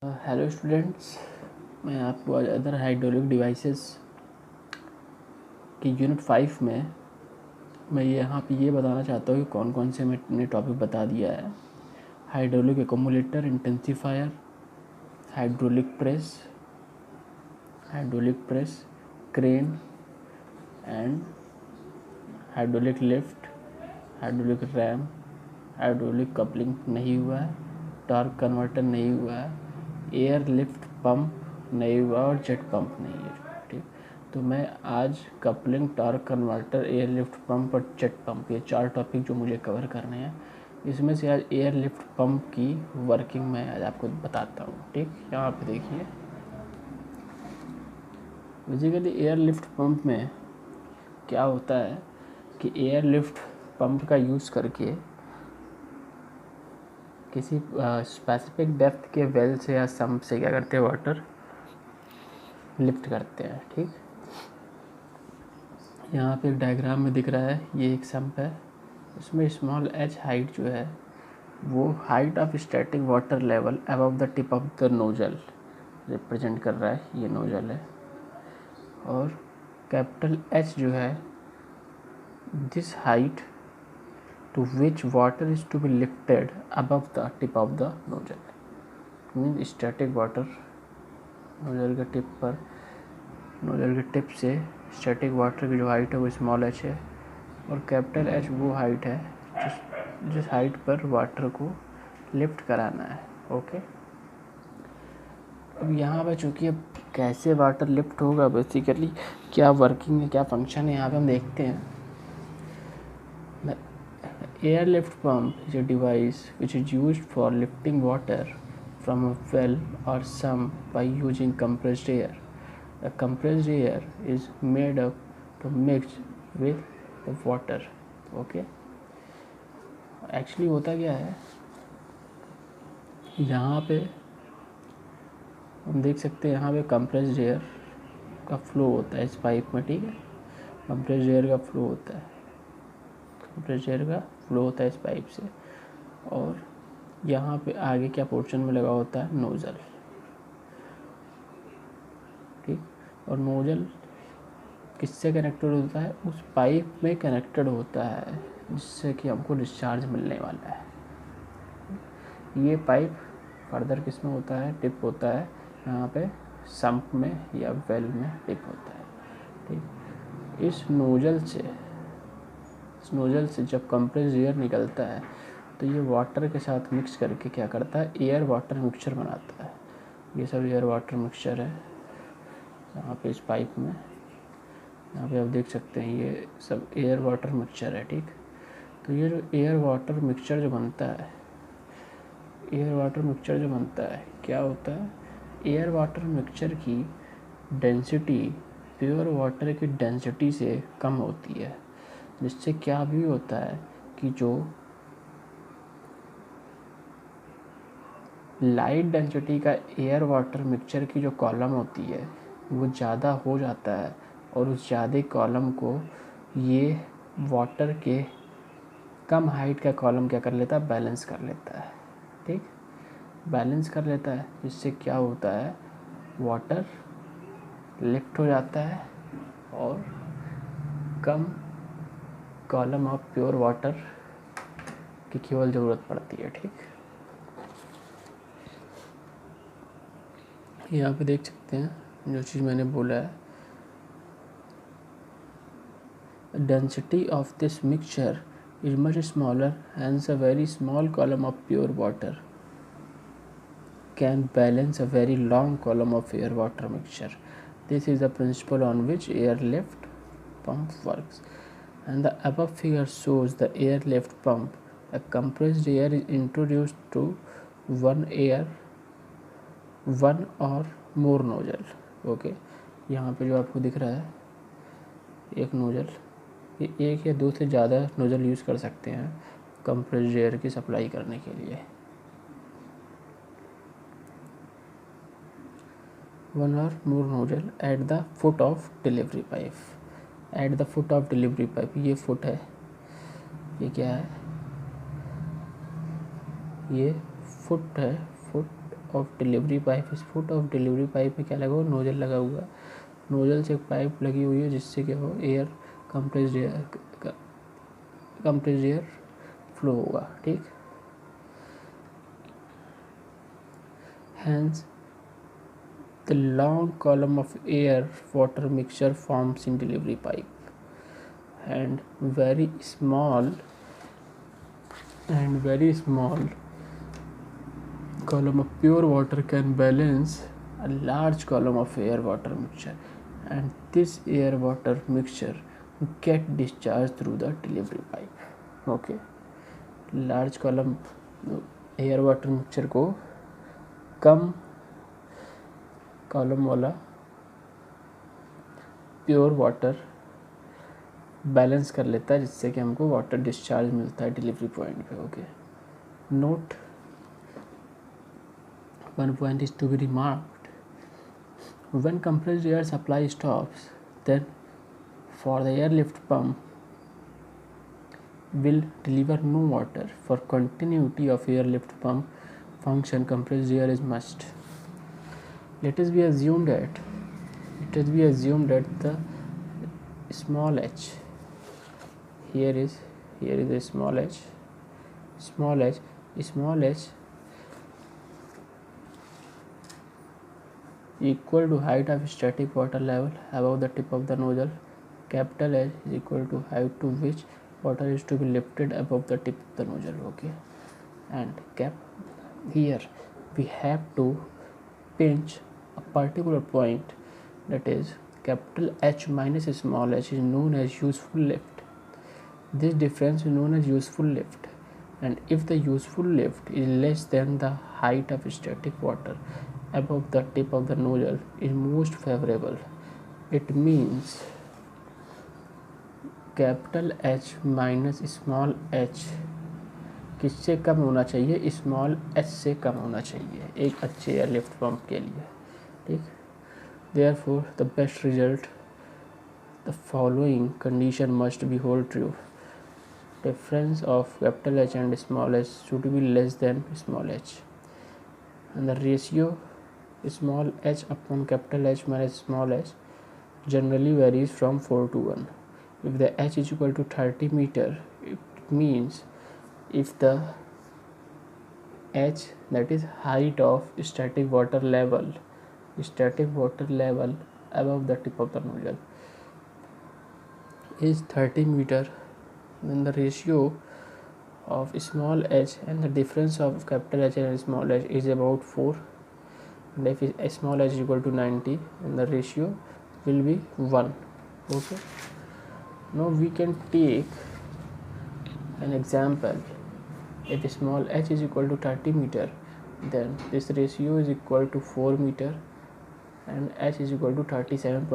Hello students, मैं आपको आज अदर हाइड्रोलिक डिवाइसेस की यूनिट 5 में मैं यहाँ पे ये बताना चाहता हूँ कि कौन कौन से मैंने टॉपिक बता दिया है। Hydraulic accumulator, intensifier, hydraulic press, crane and hydraulic lift, hydraulic RAM, hydraulic coupling नहीं हुआ है, टॉर्क कन्वर्टर नहीं हुआ है, एयर लिफ्ट पंप नहीं हुआ और जेट पंप नहीं है। ठीक, तो मैं आज coupling, torque converter, air lift pump और जेट पंप, ये 4 टॉपिक जो मुझे कवर करने हैं, इसमें से आज एयर लिफ्ट पंप की वर्किंग मैं आज आपको बताता हूँ। ठीक, यहाँ पे देखिए, बेसिकली एयर लिफ्ट पंप में क्या होता है कि एयर लिफ्ट पंप का यूज़ करके किसी स्पेसिफिक डेप्थ के वेल से या सम्प से क्या करते हैं, वाटर लिफ्ट करते हैं। ठीक, यहाँ पे एक डायग्राम में दिख रहा है, ये एक सम्प है, इसमें स्मॉल h हाइट जो है वो height of static water level above the tip of the nozzle represent कर रहा है, ये नोजल है। और कैपिटल H जो है this height to which water is to be lifted above the tip of the nozzle, mean static water nozzle के tip पर, नोजल के टिप से स्टैटिक वाटर की जो हाइट है वो स्मॉल h है, और कैपिटल H वो हाइट है जिस हाइट पर वाटर को लिफ्ट कराना है। ओके, अब यहाँ पे चूँकि अब कैसे वाटर लिफ्ट होगा, बेसिकली क्या वर्किंग है, क्या फंक्शन है, यहाँ पे हम देखते हैं। Air lift pump is a device which is used for lifting water from a well or sump by using compressed air. The compressed air is made up to mix with the water. Okay, actually होता क्या है, यहाँ पे हम देख सकते हैं, यहाँ पे कंप्रेस्ड एयर का फ्लो होता है इस पाइप में। ठीक है, कंप्रेस्ड एयर का फ्लो होता है, कंप्रेस्ड एयर का फ्लो होता है इस पाइप से, और यहाँ पे आगे क्या पोर्शन में लगा होता है, नोज़ल। ठीक, और नोज़ल किससे कनेक्टेड होता है, उस पाइप में कनेक्टेड होता है जिससे कि हमको डिस्चार्ज मिलने वाला है। ये पाइप फर्दर किस में होता है, टिप होता है यहाँ पे सम्प में या वेल में टिप होता है। ठीक, इस नोज़ल से जब कंप्रेस्ड एयर निकलता है तो ये वाटर के साथ मिक्स करके क्या करता है, एयर वाटर मिक्सचर बनाता है। ये सब एयर वाटर मिक्सचर है यहाँ पे इस पाइप में, यहाँ पे आप देख सकते हैं, ये सब एयर वाटर मिक्सचर है। ठीक, तो ये जो एयर वाटर मिक्सचर जो बनता है, क्या होता है, एयर वाटर मिक्सचर की डेंसिटी प्योर वाटर की डेंसिटी से कम होती है, जिससे क्या भी होता है कि जो लाइट डेंसिटी का एयर वाटर मिक्सचर की जो कॉलम होती है वो ज़्यादा हो जाता है, और उस ज़्यादा कॉलम को ये वाटर के कम हाइट का कॉलम क्या कर लेता है, बैलेंस कर लेता है। ठीक, बैलेंस कर लेता है, जिससे क्या होता है, वाटर लिफ्ट हो जाता है और कम कॉलम ऑफ प्योर वाटर की केवल ज़रूरत पड़ती है। ठीक, यहाँ पे देख सकते हैं जो चीज़ मैंने बोला है, density of this mixture is much smaller, hence a very small column of pure water can balance a very long column of air water mixture. This is the principle on which air lift pump works, and the above figure shows the air lift pump. A compressed air is introduced to one or more nozzle. Okay, यहाँ पे जो आपको दिख रहा है एक nozzle, ये एक या दो से ज़्यादा नोज़ल यूज़ कर सकते हैं कंप्रेस्ड एयर की सप्लाई करने के लिए। वन और more nozzle at the foot of delivery pipe, ये फुट है, ये क्या है, ये फुट है, फुट ऑफ डिलीवरी पाइप, इस फुट ऑफ डिलीवरी पाइप में क्या लगा हुआ, नोजल लगा हुआ है, नोजल से एक पाइप लगी हुई है जिससे क्या हो, एयर कंप्रेस्ड एयर फ्लो होगा, ठीक। Hence, the long column of air water mixture forms in delivery pipe, and very small column of pure water can balance a large column of air water mixture, and this air water mixture get discharged through the delivery pipe. Okay, large column air water mixture को कम column वाला pure water balance कर लेता है, जिससे कि हमको water discharge मिलता है डिलीवरी पॉइंट पे। Okay, note one point is to be remarked, when compressed air supply stops, then for the airlift pump will deliver no water. For continuity of airlift pump function, compressed air is must. Let us be assumed that the small h, here is a small h equal to height of static water level above the tip of the nozzle. Capital H is equal to height to which water is to be lifted above the tip of the nozzle. Okay, and here we have to pinch a particular point, that is capital H minus small h is known as useful lift. This difference is known as useful lift, and if the useful lift is less than the height of static water above the tip of the nozzle is most favorable. It means capital H minus small h किससे कम होना चाहिए, small h से कम होना चाहिए एक अच्छे airlift pump के लिए, ठीक। Therefore the best result, the following condition must be hold true, difference of capital H and small h should be less than small h, and the ratio small h upon capital H minus small h generally varies from 4 to 1. If the h is equal to 30 meter, it means if the h, that is height of static water level above the tip of the nozzle, is 30 meter, then the ratio of small h and the difference of capital H and small h is about 4, and if small h is equal to 90, then the ratio will be 1. Okay, now we can take an example. If small h is equal to 30 meter, then this ratio is equal to 4 meter and h is equal to 37.